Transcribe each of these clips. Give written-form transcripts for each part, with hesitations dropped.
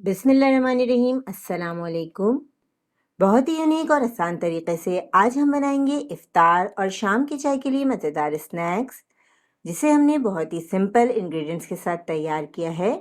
बिस्मिल्लाहिर्रहमानिर्रहीम। अस्सलाम वालेकुम। बहुत ही यूनिक और आसान तरीके से आज हम बनाएंगे इफ्तार और शाम की चाय के लिए मज़ेदार स्नैक्स, जिसे हमने बहुत ही सिंपल इंग्रेडिएंट्स के साथ तैयार किया है।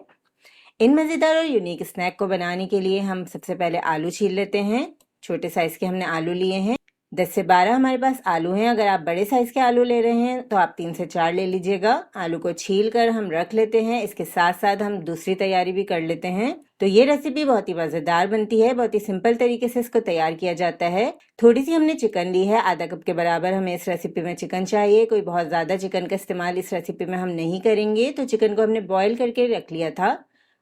इन मज़ेदार और यूनिक स्नैक को बनाने के लिए हम सबसे पहले आलू छील लेते हैं। छोटे साइज़ के हमने आलू लिए हैं। 10 से 12 हमारे पास आलू हैं। अगर आप बड़े साइज़ के आलू ले रहे हैं तो आप 3 से 4 ले लीजिएगा। आलू को छील कर हम रख लेते हैं। इसके साथ साथ हम दूसरी तैयारी भी कर लेते हैं। तो ये रेसिपी बहुत ही मज़ेदार बनती है। बहुत ही सिंपल तरीके से इसको तैयार किया जाता है। थोड़ी सी हमने चिकन ली है, आधा कप के बराबर हमें इस रेसिपी में चिकन चाहिए। कोई बहुत ज़्यादा चिकन का इस्तेमाल इस रेसिपी में हम नहीं करेंगे। तो चिकन को हमने बॉयल करके रख लिया था।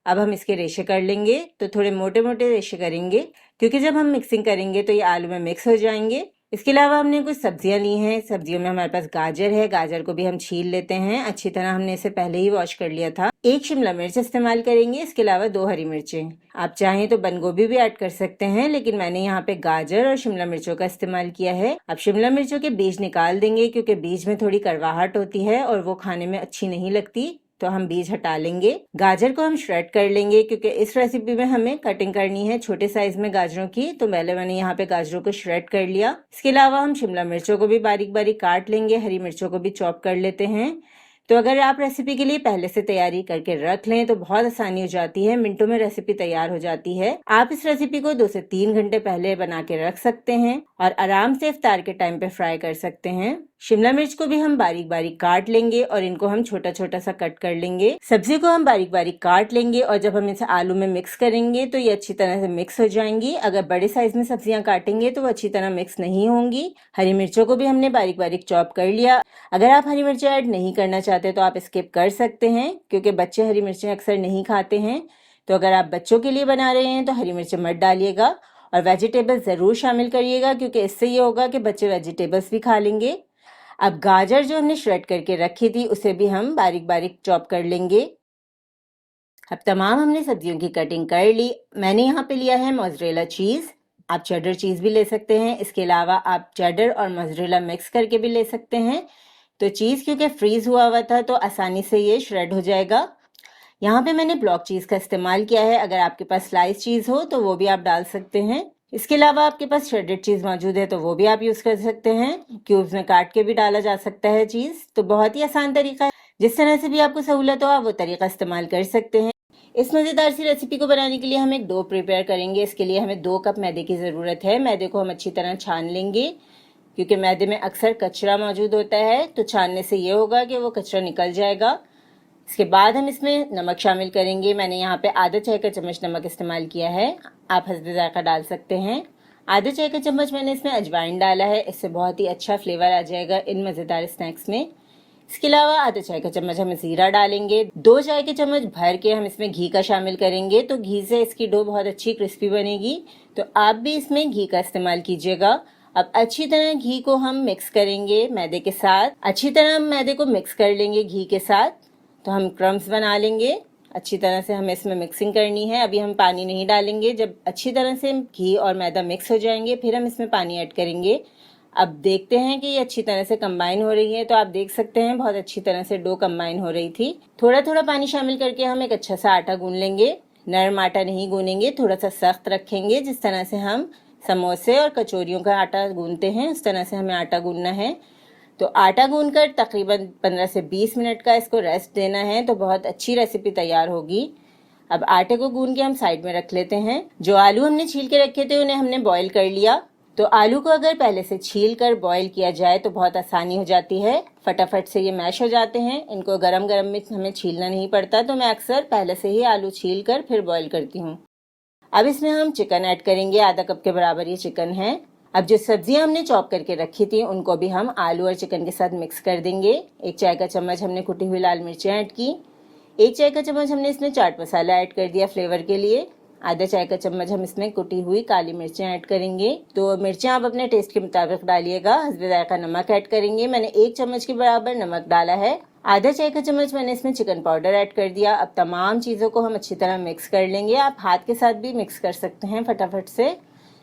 अब हम इसके रेशे कर लेंगे। तो थोड़े मोटे मोटे रेशे करेंगे, क्योंकि जब हम मिक्सिंग करेंगे तो ये आलू में मिक्स हो जाएंगे। इसके अलावा हमने कुछ सब्जियां ली हैं। सब्जियों में हमारे पास गाजर है। गाजर को भी हम छील लेते हैं। अच्छी तरह हमने इसे पहले ही वॉश कर लिया था। एक शिमला मिर्च इस्तेमाल करेंगे। इसके अलावा 2 हरी मिर्चें। आप चाहें तो बंद गोभी भी ऐड कर सकते हैं, लेकिन मैंने यहाँ पे गाजर और शिमला मिर्चों का इस्तेमाल किया है। अब शिमला मिर्चों के बीज निकाल देंगे, क्योंकि बीज में थोड़ी कड़वाहट होती है और वो खाने में अच्छी नहीं लगती। तो हम बीज हटा लेंगे। गाजर को हम श्रेड कर लेंगे, क्योंकि इस रेसिपी में हमें कटिंग करनी है छोटे साइज में गाजरों की। तो पहले मैंने यहाँ पे गाजरों को श्रेड कर लिया। इसके अलावा हम शिमला मिर्चों को भी बारीक बारीक काट लेंगे। हरी मिर्चों को भी चॉप कर लेते हैं। तो अगर आप रेसिपी के लिए पहले से तैयारी करके रख लें तो बहुत आसानी हो जाती है। मिनटों में रेसिपी तैयार हो जाती है। आप इस रेसिपी को 2 से 3 घंटे पहले बना के रख सकते हैं और आराम से इफ्तार के टाइम पे फ्राई कर सकते हैं। शिमला मिर्च को भी हम बारीक बारीक काट लेंगे और इनको हम छोटा छोटा सा कट कर लेंगे। सब्जी को हम बारीक बारीक काट लेंगे और जब हम इसे आलू में मिक्स करेंगे तो ये अच्छी तरह से मिक्स हो जाएंगी। अगर बड़े साइज में सब्जियां काटेंगे तो वो अच्छी तरह मिक्स नहीं होंगी। हरी मिर्चों को भी हमने बारीक बारीक चॉप कर लिया। अगर आप हरी मिर्चें ऐड नहीं करना चाहते तो आप स्किप कर सकते हैं, क्योंकि बच्चे हरी मिर्चें अक्सर नहीं खाते हैं। तो अगर आप बच्चों के लिए बना रहे हैं तो हरी मिर्चें मत डालिएगा और वेजिटेबल्स ज़रूर शामिल करिएगा, क्योंकि इससे ये होगा कि बच्चे वेजिटेबल्स भी खा लेंगे। अब गाजर जो हमने श्रेड करके रखी थी उसे भी हम बारीक बारीक चॉप कर लेंगे। अब तमाम हमने सब्जियों की कटिंग कर ली। मैंने यहाँ पे लिया है मोज़रेला चीज़। आप चेडर चीज़ भी ले सकते हैं। इसके अलावा आप चेडर और मोज़रेला मिक्स करके भी ले सकते हैं। तो चीज़ क्योंकि फ्रीज हुआ हुआ था तो आसानी से ये श्रेड हो जाएगा। यहाँ पे मैंने ब्लॉक चीज़ का इस्तेमाल किया है। अगर आपके पास स्लाइस चीज़ हो तो वो भी आप डाल सकते हैं। इसके अलावा आपके पास श्रेडेड चीज़ मौजूद है तो वो भी आप यूज़ कर सकते हैं। क्यूब्स में काट के भी डाला जा सकता है चीज़। तो बहुत ही आसान तरीका है। जिस तरह से भी आपको सहूलत हो आप वो तरीका इस्तेमाल कर सकते हैं। इस मज़ेदार सी रेसिपी को बनाने के लिए हम एक डो प्रिपेयर करेंगे। इसके लिए हमें 2 कप मैदे की ज़रूरत है। मैदे को हम अच्छी तरह छान लेंगे, क्योंकि मैदे में अक्सर कचरा मौजूद होता है। तो छानने से ये होगा कि वो कचरा निकल जाएगा। इसके बाद हम इसमें नमक शामिल करेंगे। मैंने यहाँ पे आधा चाय का चम्मच नमक इस्तेमाल किया है। आप हस्बे ज़ायक़ा डाल सकते हैं। आधा चाय का चम्मच मैंने इसमें अजवाइन डाला है। इससे बहुत ही अच्छा फ्लेवर आ जाएगा इन मज़ेदार स्नैक्स में। इसके अलावा आधा चाय का चम्मच हम ज़ीरा डालेंगे। 2 चाय के चम्मच भर के हम इसमें घी का शामिल करेंगे। तो घी से इसकी डो बहुत अच्छी क्रिस्पी बनेगी। तो आप भी इसमें घी का इस्तेमाल कीजिएगा। अब अच्छी तरह घी को हम मिक्स करेंगे मैदे के साथ। अच्छी तरह हम मैदे को मिक्स कर लेंगे घी के साथ। तो हम क्रम्स बना लेंगे। अच्छी तरह से हमें इसमें मिक्सिंग करनी है। अभी हम पानी नहीं डालेंगे। जब अच्छी तरह से घी और मैदा मिक्स हो जाएंगे फिर हम इसमें पानी ऐड करेंगे। अब देखते हैं कि ये अच्छी तरह से कंबाइन हो रही है। तो आप देख सकते हैं बहुत अच्छी तरह से डो कंबाइन हो रही थी। थोड़ा थोड़ा पानी शामिल करके हम एक अच्छा सा आटा गूंद लेंगे। नरम आटा नहीं गूनेंगे, थोड़ा सा सख्त रखेंगे। जिस तरह से हम समोसे और कचौरियों का आटा गूंदते हैं उस तरह से हमें आटा गूंदना है। तो आटा गूंदकर तकरीबन 15 से 20 मिनट का इसको रेस्ट देना है। तो बहुत अच्छी रेसिपी तैयार होगी। अब आटे को गूंद के हम साइड में रख लेते हैं। जो आलू हमने छील के रखे थे उन्हें हमने बॉईल कर लिया। तो आलू को अगर पहले से छील कर बॉईल किया जाए तो बहुत आसानी हो जाती है। फटाफट से ये मैश हो जाते हैं। इनको गरम गरम में हमें छीलना नहीं पड़ता। तो मैं अक्सर पहले से ही आलू छील कर फिर बॉईल करती हूँ। अब इसमें हम चिकन ऐड करेंगे। आधा कप के बराबर ये चिकन है। अब जो सब्जियां हमने चॉप करके रखी थी उनको भी हम आलू और चिकन के साथ मिक्स कर देंगे। 1 चाय का चम्मच हमने कुटी हुई लाल मिर्चें ऐड की। 1 चाय का चम्मच हमने इसमें चाट मसाला ऐड कर दिया फ्लेवर के लिए। आधा चाय का चम्मच हम इसमें कुटी हुई काली मिर्चें ऐड करेंगे। तो मिर्चें आप अपने टेस्ट के मुताबिक डालिएगा। हस्बे ज़ायक़ा नमक ऐड करेंगे। मैंने 1 चम्मच के बराबर नमक डाला है। आधा चाय का चम्मच मैंने इसमें चिकन पाउडर ऐड कर दिया। अब तमाम चीज़ों को हम अच्छी तरह मिक्स कर लेंगे। आप हाथ के साथ भी मिक्स कर सकते हैं फटाफट से।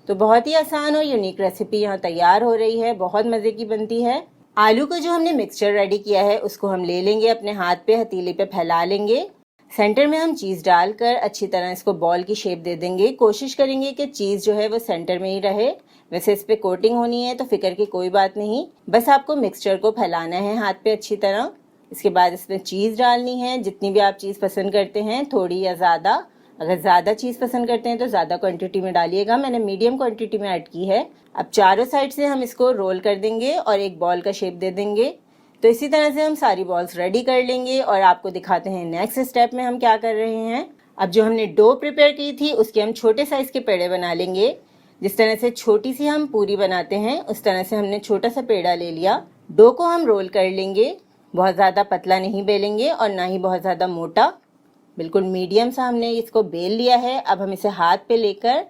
तो बहुत ही आसान और यूनिक रेसिपी यहाँ तैयार हो रही है। बहुत मज़े की बनती है। आलू को जो हमने मिक्सचर रेडी किया है उसको हम ले लेंगे, अपने हाथ पे हथेली पे फैला लेंगे। सेंटर में हम चीज़ डालकर अच्छी तरह इसको बॉल की शेप दे देंगे। कोशिश करेंगे कि चीज़ जो है वो सेंटर में ही रहे। वैसे इस पे कोटिंग होनी है तो फिक्र की कोई बात नहीं, बस आपको मिक्सचर को फैलाना है हाथ पे अच्छी तरह। इसके बाद इसमें चीज़ डालनी है, जितनी भी आप चीज़ पसंद करते हैं, थोड़ी या ज़्यादा। अगर ज़्यादा चीज़ पसंद करते हैं तो ज़्यादा क्वांटिटी में डालिएगा, मैंने मीडियम क्वांटिटी में ऐड की है। अब चारों साइड से हम इसको रोल कर देंगे और एक बॉल का शेप दे देंगे। तो इसी तरह से हम सारी बॉल्स रेडी कर लेंगे और आपको दिखाते हैं नेक्स्ट स्टेप में हम क्या कर रहे हैं। अब जो हमने डो प्रिपेयर की थी उसके हम छोटे साइज के पेड़े बना लेंगे। जिस तरह से छोटी सी हम पूरी बनाते हैं उस तरह से हमने छोटा सा पेड़ा ले लिया। डो को हम रोल कर लेंगे, बहुत ज़्यादा पतला नहीं बेलेंगे और ना ही बहुत ज़्यादा मोटा, बिल्कुल मीडियम सा हमने इसको बेल लिया है। अब हम इसे हाथ पे लेकर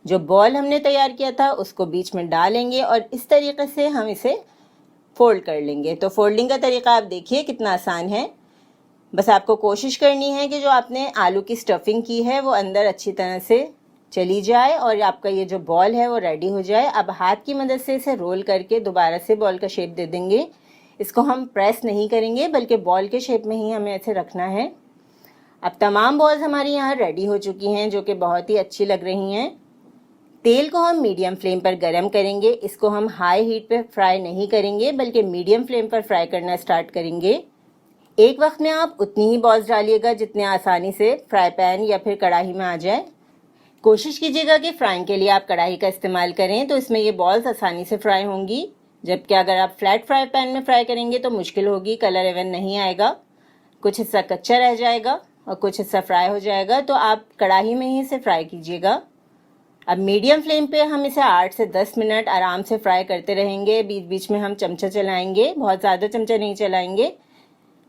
जो बॉल हमने तैयार किया था उसको बीच में डालेंगे और इस तरीके से हम इसे फोल्ड कर लेंगे। तो फोल्डिंग का तरीका आप देखिए कितना आसान है। बस आपको कोशिश करनी है कि जो आपने आलू की स्टफिंग की है वो अंदर अच्छी तरह से चली जाए और आपका ये जो बॉल है वो रेडी हो जाए। अब हाथ की मदद से इसे रोल करके दोबारा से बॉल का शेप दे देंगे। इसको हम प्रेस नहीं करेंगे बल्कि बॉल के शेप में ही हमें ऐसे रखना है। अब तमाम बॉल्स हमारी यहाँ रेडी हो चुकी हैं जो कि बहुत ही अच्छी लग रही हैं। तेल को हम मीडियम फ्लेम पर गरम करेंगे। इसको हम हाई हीट पे फ्राई नहीं करेंगे बल्कि मीडियम फ्लेम पर फ्राई करना स्टार्ट करेंगे। एक वक्त में आप उतनी ही बॉल्स डालिएगा जितने आसानी से फ्राई पैन या फिर कढ़ाई में आ जाए। कोशिश कीजिएगा कि फ्राइंग के लिए आप कढ़ाई का इस्तेमाल करें तो इसमें ये बॉल्स आसानी से फ्राई होंगी, जबकि अगर आप फ्लैट फ्राई पैन में फ्राई करेंगे तो मुश्किल होगी, कलर इवन नहीं आएगा, कुछ हिस्सा कच्चा रह जाएगा और कुछ हिस्सा फ्राई हो जाएगा। तो आप कढ़ाई में ही इसे फ्राई कीजिएगा। अब मीडियम फ्लेम पे हम इसे 8 से 10 मिनट आराम से फ्राई करते रहेंगे। बीच बीच में हम चमचा चलाएंगे, बहुत ज़्यादा चमचा नहीं चलाएंगे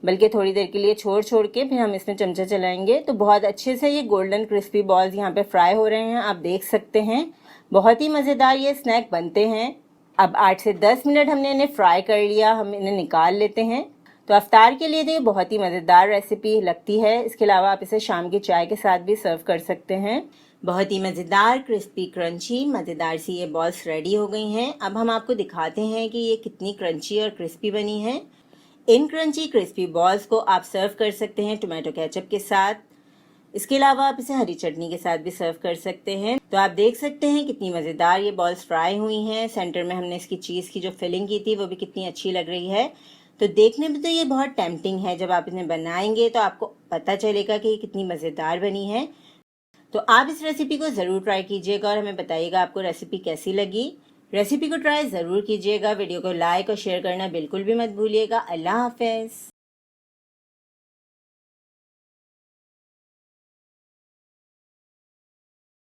बल्कि थोड़ी देर के लिए छोड़ छोड़ के फिर हम इसमें चमचा चलाएंगे। तो बहुत अच्छे से ये गोल्डन क्रिस्पी बॉल्स यहाँ पे फ्राई हो रहे हैं, आप देख सकते हैं। बहुत ही मज़ेदार ये स्नैक बनते हैं। अब 8 से 10 मिनट हमने इन्हें फ्राई कर लिया, हम इन्हें निकाल लेते हैं। तो अफ्तार के लिए तो ये बहुत ही मज़ेदार रेसिपी लगती है। इसके अलावा आप इसे शाम की चाय के साथ भी सर्व कर सकते हैं। बहुत ही मज़ेदार क्रिस्पी क्रंची मज़ेदार सी ये बॉल्स रेडी हो गई हैं। अब हम आपको दिखाते हैं कि ये कितनी क्रंची और क्रिस्पी बनी हैं। इन क्रंची क्रिस्पी बॉल्स को आप सर्व कर सकते हैं टोमेटो केचप के साथ। इसके अलावा आप इसे हरी चटनी के साथ भी सर्व कर सकते हैं। तो आप देख सकते हैं कितनी मज़ेदार ये बॉल्स फ्राई हुई हैं। सेंटर में हमने इसकी चीज़ की जो फिलिंग की थी वो भी कितनी अच्छी लग रही है। तो देखने में तो ये बहुत टेम्पटिंग है, जब आप इन्हें बनाएंगे तो आपको पता चलेगा कि ये कितनी मज़ेदार बनी है। तो आप इस रेसिपी को ज़रूर ट्राई कीजिएगा और हमें बताइएगा आपको रेसिपी कैसी लगी। रेसिपी को ट्राई ज़रूर कीजिएगा। वीडियो को लाइक और शेयर करना बिल्कुल भी मत भूलिएगा। अल्लाह हाफ़िज़।